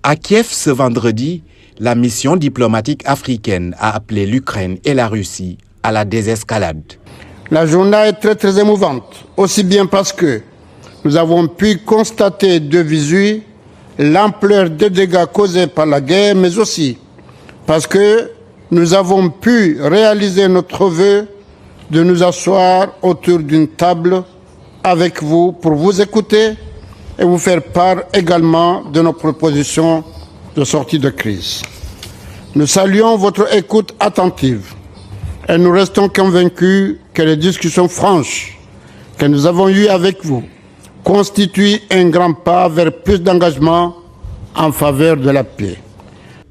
À Kiev ce vendredi, la mission diplomatique africaine a appelé l'Ukraine et la Russie à la désescalade. La journée est très émouvante, aussi bien parce que nous avons pu constater de visu l'ampleur des dégâts causés par la guerre, mais aussi parce que nous avons pu réaliser notre vœu de nous asseoir autour d'une table avec vous pour vous écouter et vous faire part également de nos propositions de sortie de crise. Nous saluons votre écoute attentive et nous restons convaincus que les discussions franches que nous avons eues avec vous constituent un grand pas vers plus d'engagement en faveur de la paix.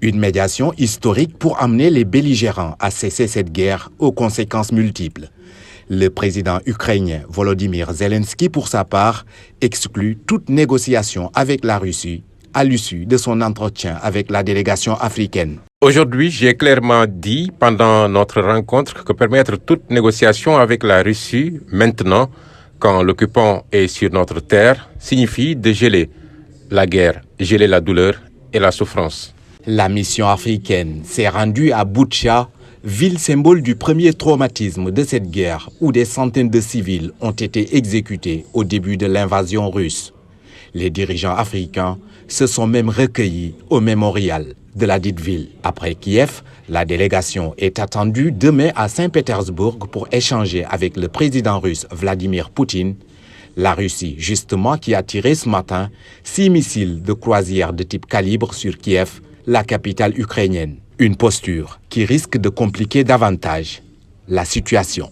Une médiation historique pour amener les belligérants à cesser cette guerre aux conséquences multiples. Le président ukrainien Volodymyr Zelensky, pour sa part, exclut toute négociation avec la Russie à l'issue de son entretien avec la délégation africaine. Aujourd'hui, j'ai clairement dit pendant notre rencontre que permettre toute négociation avec la Russie maintenant, quand l'occupant est sur notre terre, signifie de geler la guerre, geler la douleur et la souffrance. La mission africaine s'est rendue à Boutcha, ville symbole du premier traumatisme de cette guerre où des centaines de civils ont été exécutés au début de l'invasion russe. Les dirigeants africains se sont même recueillis au mémorial de la dite ville. Après Kiev, la délégation est attendue demain à Saint-Pétersbourg pour échanger avec le président russe Vladimir Poutine. La Russie, justement, qui a tiré ce matin 6 missiles de croisière de type calibre sur Kiev, la capitale ukrainienne. Une posture qui risque de compliquer davantage la situation.